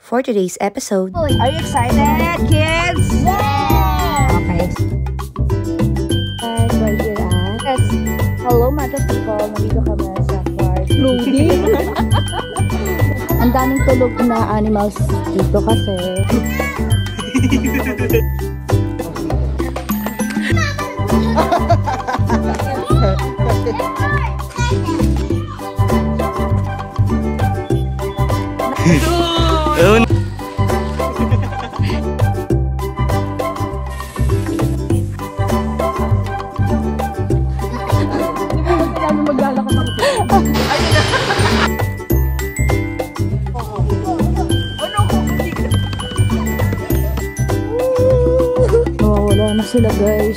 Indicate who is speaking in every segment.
Speaker 1: for today's episode.
Speaker 2: Are you excited, kids?
Speaker 3: Yeah!
Speaker 2: Okay. Guys, right here at... Yes. Hello, mga people. Nandito kami sa Clark. Loading. Ang daming tulog na animals dito kasi. Wala na sila, guys.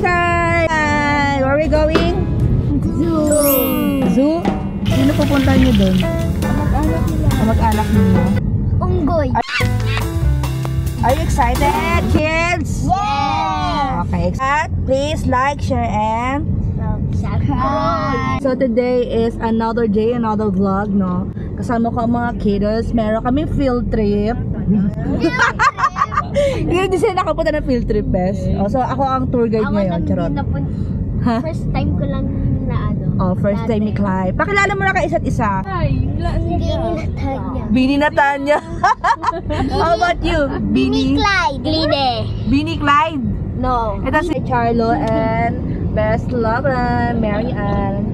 Speaker 2: Hi! Where are we going?
Speaker 3: Zoo!
Speaker 2: Zoo? Sino pupunta niyo doon? Mag-anak niyo.
Speaker 3: Unggoy!
Speaker 2: Are you excited, kids?
Speaker 3: Yeah!
Speaker 2: Okay. Please like, share, and
Speaker 3: Subscribe!
Speaker 2: so today is another day, another vlog, no? Kasama ko ang mga kiddos. Meron kaming field trip. Hindi sila nakapunta ng field trip, bes. Oh, so ako ang tour guide ngayon. Charot. Ha?
Speaker 3: First time ko lang na ano.
Speaker 2: Oh, first time ni Clyde. Pakilala mo na ka isa't isa.
Speaker 3: Bini Natanya.
Speaker 2: Bini Natanya. How about you?
Speaker 3: Bini Clyde. Glide.
Speaker 2: Bini Clyde.
Speaker 3: No.
Speaker 2: Ito si Charlo and Best Lover, Mary Ann.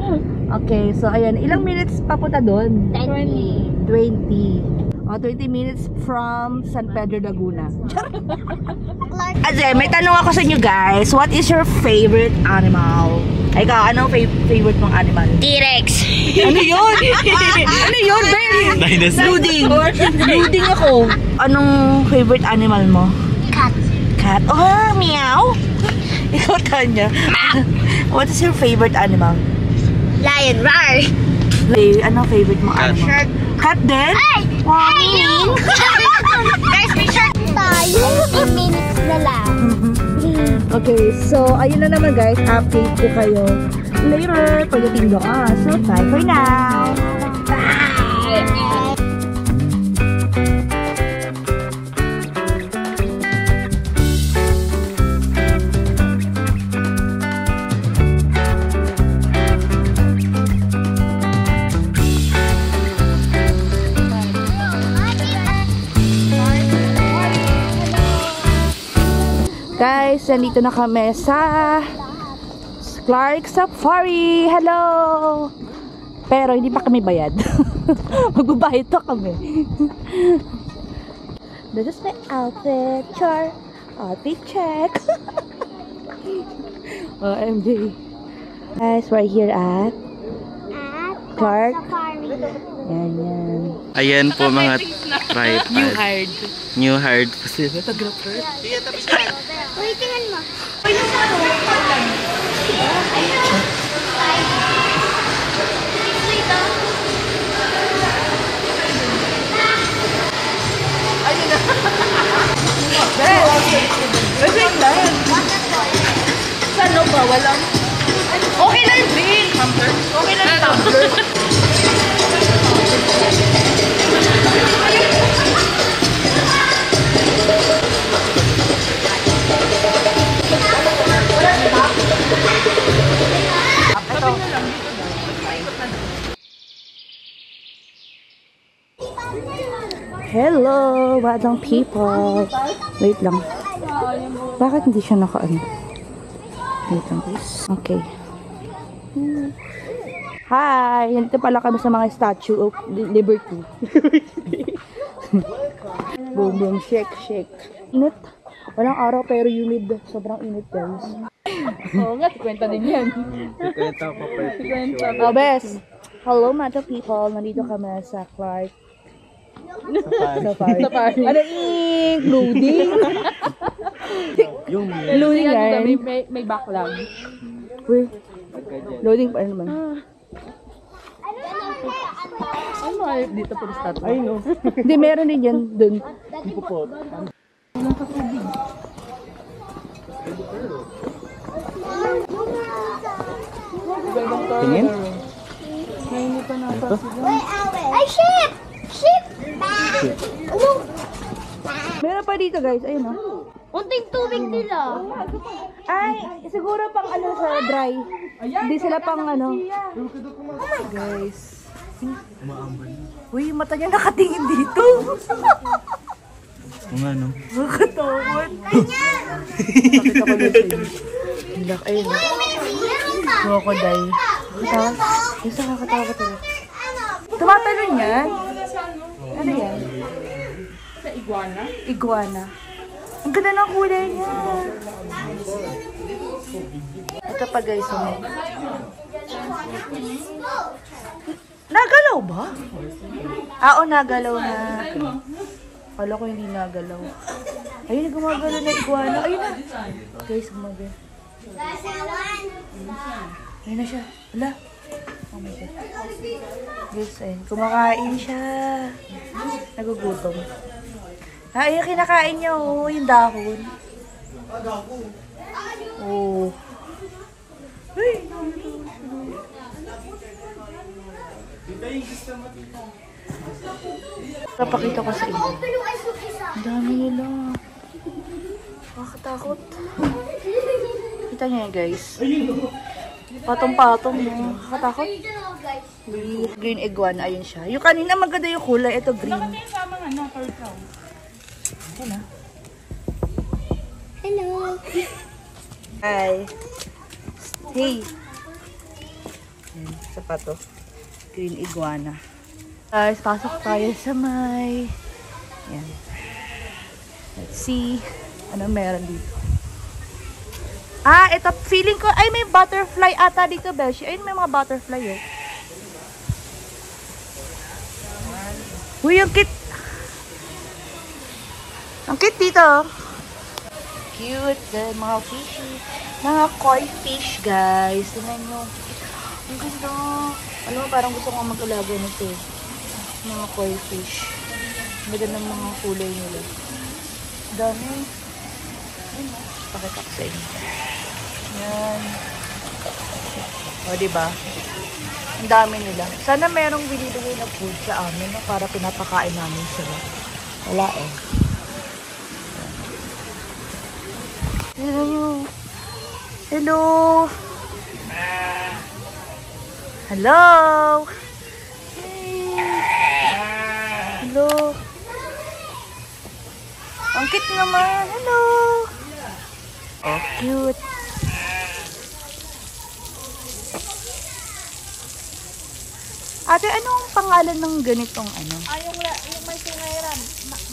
Speaker 2: Okay, so ayan. Ilang minutes papunta doon?
Speaker 3: 20.
Speaker 2: 20. Oh, 20 minutes from San Pedro, Laguna. Aze, may tanong ako sa inyo guys. What is your favorite animal? Ikaw, anong favorite mong animal?
Speaker 3: T-Rex.
Speaker 2: Ano yun? Ano yun, Ben? Luding. Luding ako. Anong favorite animal mo?
Speaker 3: Cat.
Speaker 2: Cat. Oh, meow. Ikaw, Tanya. What is your favorite animal?
Speaker 3: Lion. Rar.
Speaker 2: Anong favorite mong animal?
Speaker 3: Shark.
Speaker 2: Cat din?
Speaker 3: Ay! Wow! Guys, may shark tayo. 15 minutes na lang.
Speaker 2: Okay, so ayun na naman guys, update ko kayo later pagdating doon. So bye for now.
Speaker 3: Bye!
Speaker 2: Guys, nandito na kami sa Clark Safari. Hello! Pero hindi pa kami bayad. Magbabayad to kami. This is my outfit. Char. Outfit check. OMG. Guys, we're here at Clark. Yan.
Speaker 4: Ayan po mga tripod. New hired po sila.
Speaker 3: Uy, tingnan mo.
Speaker 2: Saan ba? Walang... Okay na yung drink. Okay na yung tumbler. Hello, batang people. Wait lang. Bakit hindi siya naka-ano? Wait lang, please. Okay. Hi! Nandito pala kami sa mga Statue of Liberty. Boom, boom, shake, shake. Init. Walang araw pero humid. Sobrang init, guys. Oo nga, 50 din yan.
Speaker 4: 50 pa per
Speaker 2: Oh, best. Hello, mga people. Nandito kami sa Clark Safari. Ano yung loading? Loading yan.
Speaker 5: May backlog.
Speaker 2: Uy, loading pa naman.
Speaker 5: Ano ay dito po sa statue?
Speaker 4: Ay no.
Speaker 2: Hindi, meron din yan dun.
Speaker 4: Hindi po po. Tingin? Ito?
Speaker 3: Ay, ship! Ship!
Speaker 2: Meron pa dito guys, ayun oh.
Speaker 3: Unting tubig nila.
Speaker 2: Ay, siguro pang ano sa dry. Hindi sila pang ano. Guys. Uy, mata niya nakatingin dito.
Speaker 4: Kung ano?
Speaker 2: Nakatawad. Pakita ko dito sa inyo. Hilak, ayun. Crocodile. Katawa. Yung sa kakatawa ko talaga. Tumatalon yan? Ano yan?
Speaker 5: Sa iguana.
Speaker 2: Iguana. Ang ganda ng kulay niya. Ito pa guys. Oh. Nagalaw ba? Oo, nagalaw na. Kala ko hindi nagalaw. Ayun, gumagalaw na iguana. Ayun na. Guys, gumagalaw. Ayun na siya. Wala. Oh my God. Guys, ayun. Kumakain siya. Nagugutom. Ay, yung kinakain niya, oh. Yung dahon. Oh. Ay. Papakita ko sa inyo. Ang dami nila. Nakakatakot. Kita niyo yan, guys. Patong-patong, no? Nakakatakot. Green iguana, ayun siya. Yung kanina maganda yung kulay, ito green. Ayan na.
Speaker 3: Hello.
Speaker 2: Hi. Hey. Ayan, sapato. Green iguana. Guys, pasok tayo sa may... Ayan. Let's see. Ano meron dito? Ah, ito. Feeling ko... Ay, may butterfly ata dito, Beshi. Ayun, may mga butterfly, oh. Uy, yung kit... Ang cute dito. Cute. Mga fishy. Mga koi fish, guys. Tingnan nyo. Ang ganda. Alam mo, parang gusto ko mag-alaga nito. Mga koi fish. Maganda ng mga kulay nila. Dami. Ayun, pakita ko sa inyo. Yan. O, diba? Ang dami nila. Sana merong binibigay na food sa amin, no? Para pinapakain namin sila. Wala eh. Hello. Hello. Hello. Hey. Hello. Ang cute naman. Hello. Oh, cute. Ate, anong pangalan ng ganitong ano?
Speaker 3: Yung may singay ram.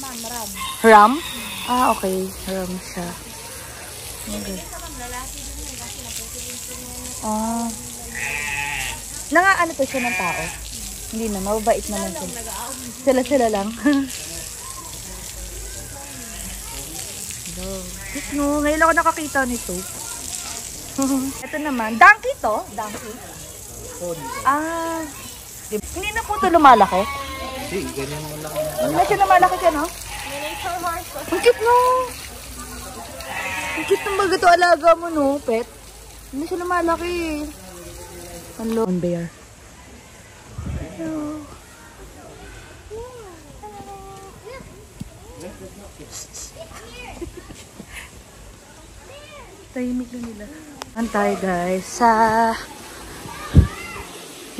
Speaker 3: Ma'am, ram.
Speaker 2: Ram? Ah, okay. Ram siya. Okay. Ah. Ano to siya ng tao? Hindi na, mababait naman sila. Sila lang. Hello. No, ngayon ako nakakita nito. Ito naman. Donkey to? Donkey? Ah. Hindi na po ito lumalaki?
Speaker 4: Hindi, ganyan mo lang.
Speaker 2: Hindi na siya lumalaki siya, no? Ang cute, no? Ang cute ng baga ito alaga mo, no, pet? Hindi siya lumalaki. Hello. On bear. Hello. Tahimik na nila. Antay guys sa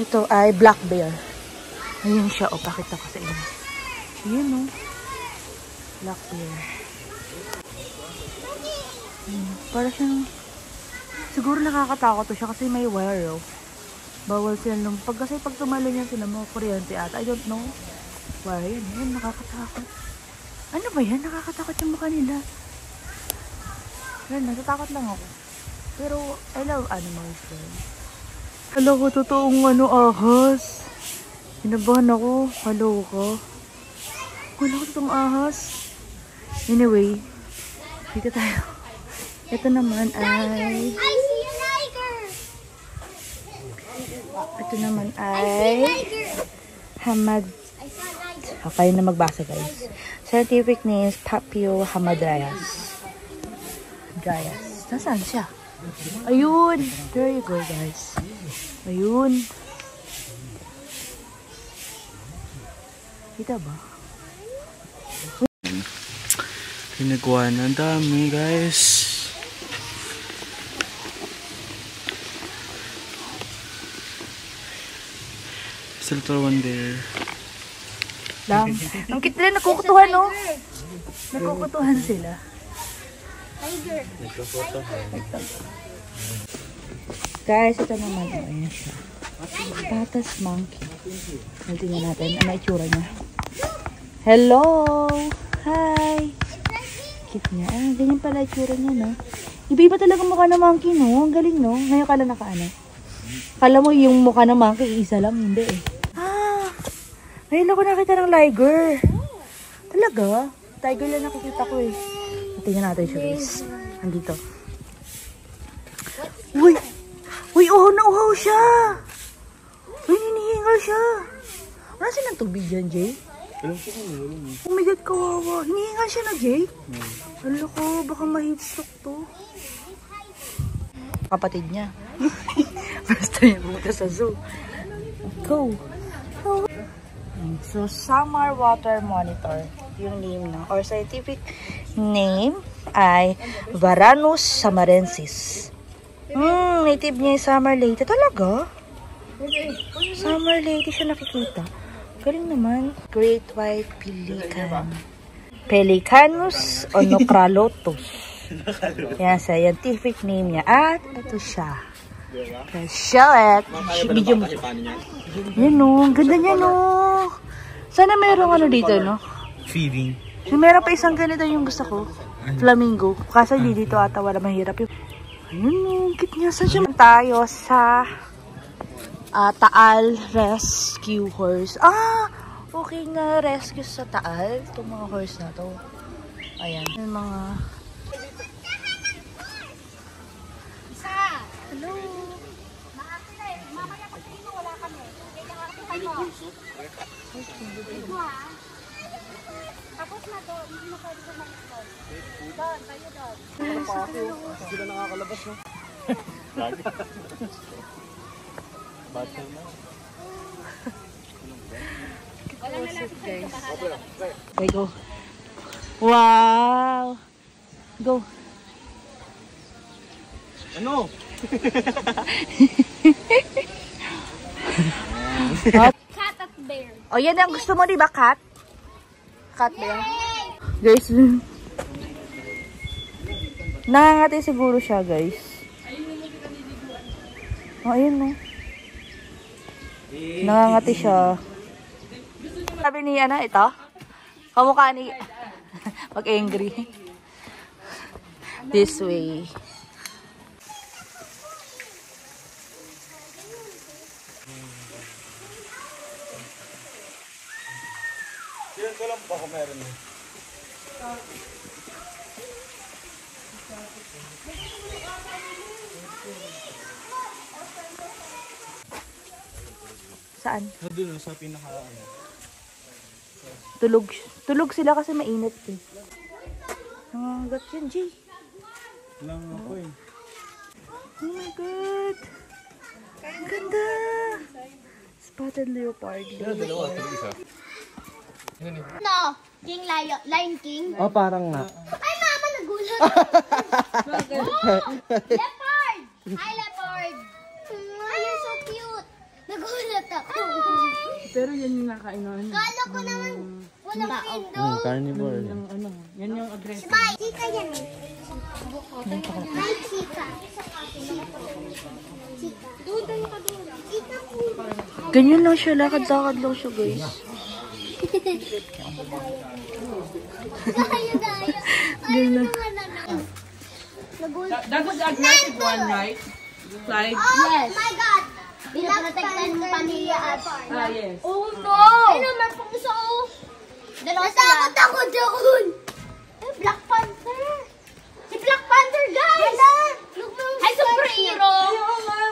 Speaker 2: ito ay black bear. Ayun siya. O, pakita ko sa inyo. Ayun, no? Black bear. Para siyang siguro nakakatakot to siya kasi may wire, oh. Bawal sila kasi pag tumalo niya sila mga kuryente ata. I don't know. Wire yan. Yan, nakakatakot. Ano ba yan? Nakakatakot yung mukha nila. Yan, natatakot lang ako. Pero, I love animals. Hello ko, totoong ahas. Inabahan ako. Hello ko. Wala ko totoong ahas. Anyway, dito tayo. Ito naman ay...
Speaker 3: I see a tiger.
Speaker 2: Ito naman ay... Hamad... Okay na magbasa guys. Scientific name is Papio hamadryas. Dryas. Nasaan siya? Ayun. There you go, guys. Ayun. Kita ba?
Speaker 4: Pinagkuhan. Ang dami, guys. There's a little one there.
Speaker 2: Lang. Ang cute nila, nagkukutuhan, no? Nagkukutuhan sila. Guys, ito naman. Ayan siya. Patas monkey. Tingnan natin. Ano itsura niya? Hello! Hi! Cute niya. Ah, ganyan pala itsura niya, no? Iba-iba talaga mukha ng monkey, no? Ang galing, no? Ngayon kala nakaano. Kala mo yung mukha ng monkey, isa lang. Hindi, eh. Ah! Ngayon ako nakita ng liger. Talaga? Tiger lang nakikita ko, eh. Tingnan natin siya, guys. Andito. Uy! Uy, nauhaw siya! Uy, hinihingal siya! Wala silang tubig dyan, Jay? Oh my God, kawawa. Hinihingal siya na, Jay? Hala ko, baka ma-heatstroke to. Kapatid niya. First time pumunta sa zoo. Go! So, Summer Water Monitor. Yung name na, or scientific name ay Varanus samarensis. Native niya yung summer lady. Talaga? Summer lady siya nakikita. Galing naman. Great White Pelican. Pelicanus onocralotus. Yan, scientific name niya. At ito siya. Let's show it. Video mo. Yan o. Ganda niya no. Sana merong ano dito, no?
Speaker 4: Feeding.
Speaker 2: Meron pa isang ganito yung gusto ko. Flamingo. Kasi hindi dito ata wala mahirap yung... Ayun, cute niya. Saan siya? Tayo sa Taal Rescue Horse. Ah! Okay nga rescue sa Taal. Itong mga horse na to. Ayan. Yung mga... Hello!
Speaker 3: Mamaya pag dito wala kami. Kaya tapos na doon, hindi na pwede ko mag-doon. Doon, tayo doon.
Speaker 4: Sila nakakalabas, no? Bata na.
Speaker 3: Wala na lang
Speaker 2: Guys. Okay, go. Wow! Go.
Speaker 4: Ano?
Speaker 3: Cat at bear.
Speaker 2: O, yan ang gusto mo, di ba, cat? Cat ba yan? Guys, nangangati siguro siya, guys. O, ayun, no? Nangangati siya. Sabi ni, ano, ito? Kamukha ni... Mag-angry. This way.
Speaker 4: Silan ko lang baka meron eh.
Speaker 2: Saan?
Speaker 4: Doon sa pinaka ano.
Speaker 2: Tulog. Tulog sila kasi mainit eh. Nangangagat yan, Jay.
Speaker 4: Lang ako eh.
Speaker 2: Oh my God. Ang ganda. Spotted leopard.
Speaker 4: Dalawa, isa.
Speaker 3: No, King Lion King.
Speaker 4: Oh, parang nga.
Speaker 3: Ay, mama, nagulat. Leopard! Hi, leopard! Ay, you're so cute. Nagulat ako.
Speaker 5: Pero yan yung nakainan.
Speaker 3: Kala ko naman walang window.
Speaker 4: Carnivore.
Speaker 5: Ano, yan yung address.
Speaker 3: Bye. Chika yan eh. Hi, Chika. Chika. Doon tayo ka doon. Chika po.
Speaker 2: Ganyan lang siya. Lakad-lakad lang siya, guys.
Speaker 3: Daya. Ay, naman na. Nagulat.
Speaker 5: That was the aggressive one, right? Slide.
Speaker 3: Oh my God. Pinaprotektan pa niya at...
Speaker 5: Yes.
Speaker 3: Oh no! Ay naman pang isa oh! Dalawa sila. Natakot ako doon! Ay, Black Panther! Si Black Panther, guys! Look mo yung superhero!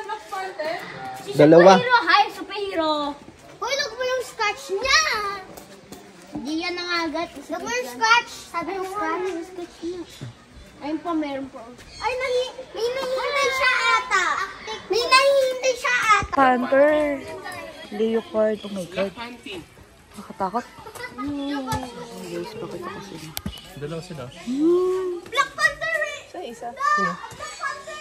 Speaker 5: Black Panther.
Speaker 3: Si
Speaker 4: Dalawa.
Speaker 3: superhero! Hi, superhero! Hoy, look mo yung scratch niya! Hindi yan nangagat. Look mo yung scratch! Sabi mo scratch. Yung scratch niya. Ayun pa, meron po. Ay, may nahihintay siya ata. May nahihintay siya ata.
Speaker 2: Panther. Leopard. Oh my God. Nakatakot. Guys, bakit ako sila?
Speaker 4: Dalawa sila.
Speaker 3: Black Panther eh!
Speaker 2: Sa isa.
Speaker 3: Black Panther!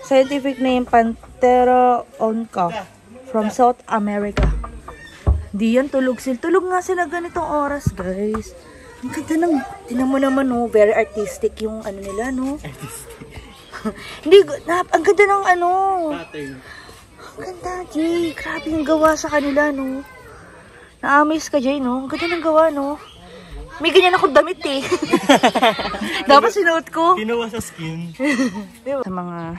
Speaker 2: Scientific name, Panthera onca. From South America. Di yan, tulog sila. Tulog nga sila ganitong oras, guys. Ang ganda ng, tinan mo naman, no, very artistic yung ano nila, no? Artistic. Hindi, ang ganda ng ano.
Speaker 4: Pattern.
Speaker 2: Ang ganda, Jay. Grabe yung gawa sa kanila, no? Na-amaze ka, Jay, no? Ang ganda ng gawa, no? May ganyan akong damit, eh. Dapat sinuot ko.
Speaker 4: Kinuha sa skin.
Speaker 2: Sa mga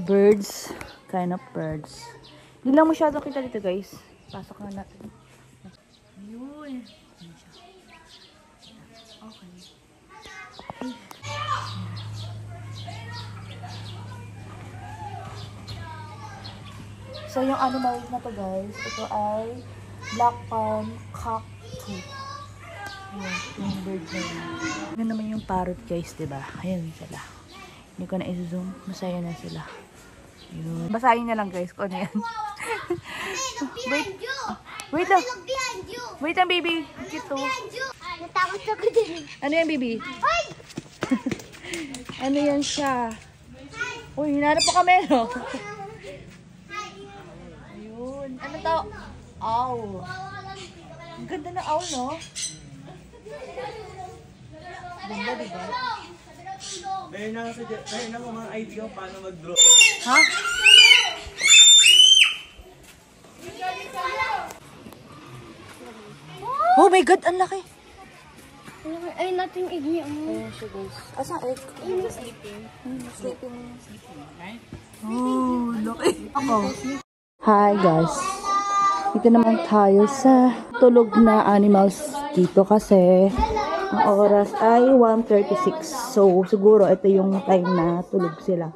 Speaker 2: birds, kind of birds. Hindi lang masyado kita dito, guys. Pasok na natin. Ayun. Okay. So, yung animals na to, guys, ito ay black palm cockatoo. Ayan, yung bird na yun. Yan naman yung parrot, guys, diba? Ayan sila. Hindi ko na i-zoom. Masaya na sila. Ayun. Basahin na lang, guys, kung ano yan. Wait lang. Wait lang, baby. Cute to.
Speaker 3: Natakot ako din.
Speaker 2: Ano yan, baby?
Speaker 3: Ay!
Speaker 2: Ano yan siya? Uy, hinanap pa kami, no? Ayun. Ano to? Owl. Ang ganda na owl, no? Ganda, diba?
Speaker 4: Mayroon na mga idea paano mag-draw.
Speaker 2: Ha? Oh my God, ang laki.
Speaker 3: Ay, natin igni.
Speaker 2: Ayan siya, guys. Asa egg? Sleeping. Sleeping. Oh, laki. Ako. Hi, guys. Dito naman tayo sa tulog na animals dito kasi ang oras ay 1:36. So, siguro ito yung time na tulog sila.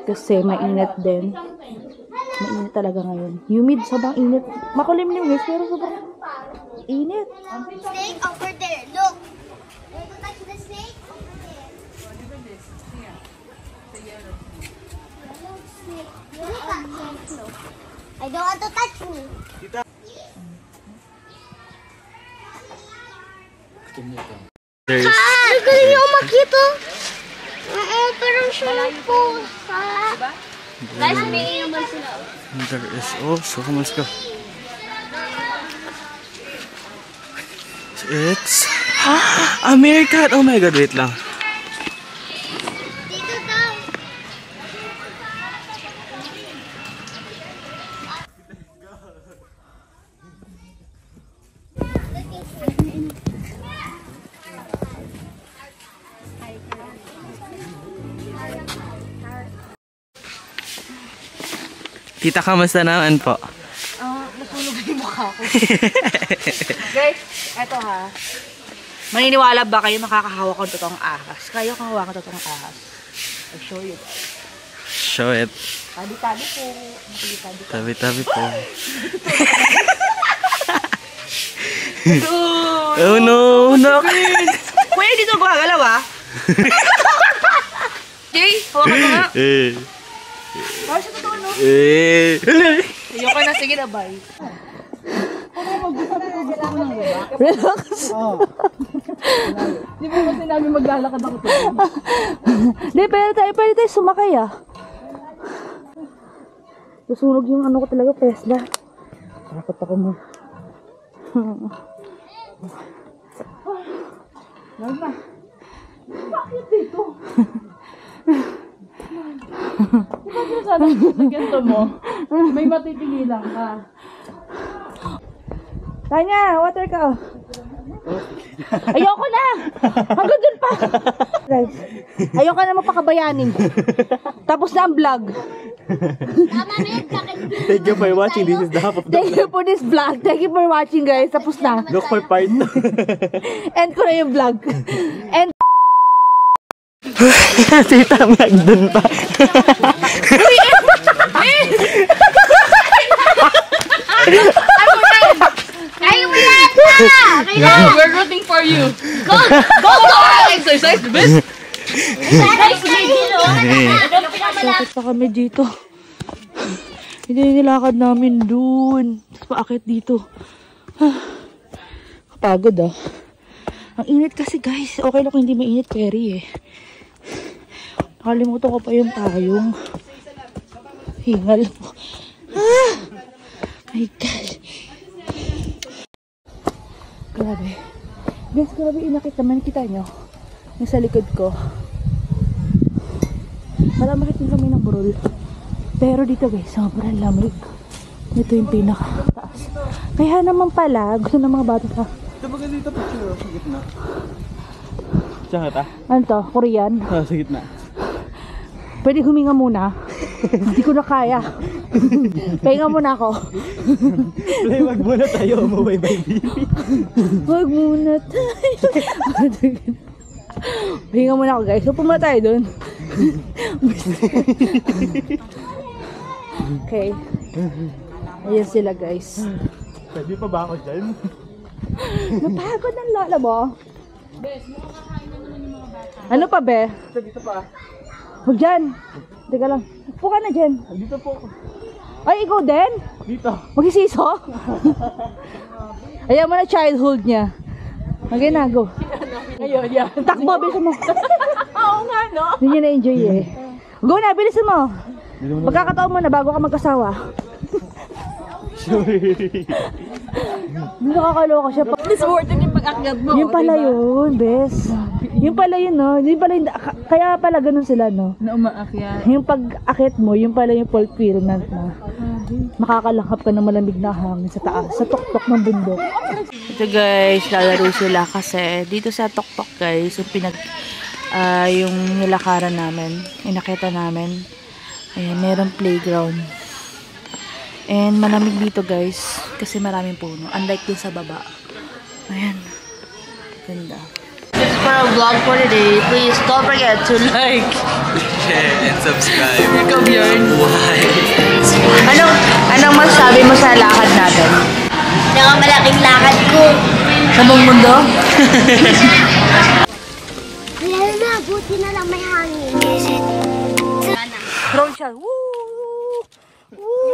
Speaker 2: Kasi mainit din. Mainit talaga ngayon. Humid, sobrang init. Makulimlim, guys, pero sobrang init.
Speaker 3: Snake over there. Look. Want to touch the snake? Over there. Look at me. I don't want to touch me.
Speaker 4: There's
Speaker 3: Ay, galing niyo makita. Oo, parang siya po. Guys, may naman sila.
Speaker 4: there is also, let's go. It's American. Oh my God, wait lang.
Speaker 3: Dito daw.
Speaker 4: Tita, kamusta naman po?
Speaker 2: Nasunog yung mukha ko. Guys, eto ha. Maniniwala ba kayo makakahawak ng totoong ahas? Kaya ko hawakan ng totoong ahas. I'll show you.
Speaker 4: Show it.
Speaker 2: Tabi-tabi po. Tabi-tabi.
Speaker 4: Tabi-tabi po. Oh no, no.
Speaker 2: Kuya, dito gumagalaw ah. Jay, hawakan mo nga. Parang siya totoo, no? Ayoko na, sige na, bye. Relax.
Speaker 5: Di ba kasi namin maglalakad ako ito?
Speaker 2: Di, pwede tayo sumakay ah. Nasunog yung ano ko talaga, Tesla. Takot ako mo.
Speaker 5: Lama. Bakit dito? Bakit sana sa ganito mo? May matitingilan ka.
Speaker 2: Tanya, water ka oh. Ayoko na! Hanggang dun pa! Guys, ayoko na mapakabayanin. Tapos na ang vlog.
Speaker 4: Thank you for watching. This is the half of the
Speaker 2: Thank you for this vlog. Thank you for watching, guys. Tapos na.
Speaker 4: look for part 2.
Speaker 2: End ko na yung vlog. End.
Speaker 4: Tita, magdun pa.
Speaker 3: Ay, wala na!
Speaker 5: We're rooting for you. Go! Exercise, the best.
Speaker 2: Sakit pa kami dito. Hindi nilakad namin dun. Tapos paakit dito. Kapagod ah. Ang init kasi guys. Okay lang kung hindi mainit, Perry eh. Nakalimutan ko pa yung tayong. Hingal mo. My God. Grabe. Guys, grabe inakit naman. Kita nyo? Yung sa likod ko. Para makitin kami ng burol. Pero dito guys, sobrang lamig. Ito yung pinakataas. Kaya naman pala, gusto ng mga bata sa...
Speaker 4: Ito ba ganito picture sa gitna? Saan kita?
Speaker 2: Ano to? Korean?
Speaker 4: Sa gitna.
Speaker 2: Pwede huminga muna. Hindi ko na kaya. Pahinga muna ako.
Speaker 4: Play, wag muna tayo. Mabay baby.
Speaker 2: Wag muna tayo. Pahinga muna ako guys. So pumunta tayo dun. Okay. Ayan sila guys.
Speaker 4: Pwede pa ba ako dyan?
Speaker 2: Napagod ng lola mo. Ano pa be?
Speaker 4: Dito pa.
Speaker 2: Huwag dyan. Teka lang. Upo ka na dyan.
Speaker 4: Dito po ako.
Speaker 2: Ay, ikaw din?
Speaker 4: Dito.
Speaker 2: Magsisiso? Ayan mo na childhood niya. Maginago.
Speaker 5: Ayun, yan.
Speaker 2: Takbo, bilisan mo.
Speaker 5: Oo nga, no?
Speaker 2: Hindi niya na-enjoy eh. Go na, bilisan mo. Pagkakataon mo na bago ka magkasawa. Hindi nakakaloka siya.
Speaker 5: It's worth it yung pag-akyat mo.
Speaker 2: Yun pala yun, bes. Yun pala yun, no? Yun pala yun, kaya pala ganun sila, no?
Speaker 5: Na umaakyat.
Speaker 2: Yung pag-akit mo, yun pala yung fulfillment na makakalanghap ka ng malamig na hangin sa taas, sa tuktok ng bundok. Ito guys, lalaro sila kasi dito sa tuktok guys, yung yung nilakaran namin, inakita namin. Ayan, merong playground. And malamig dito guys, kasi maraming puno. Unlike dun sa baba. Ayan. Ganda. This is for a vlog for today. Please don't forget to like,
Speaker 4: Share and subscribe.
Speaker 2: ikaw yun.
Speaker 4: Why?
Speaker 2: Anong masasabi mo sa lakad natin?
Speaker 3: Malaking lakad ko.
Speaker 2: Sa buong mundo?
Speaker 3: Wala na, buti na lang may hangin.
Speaker 2: Drone shot. Woo! Woo!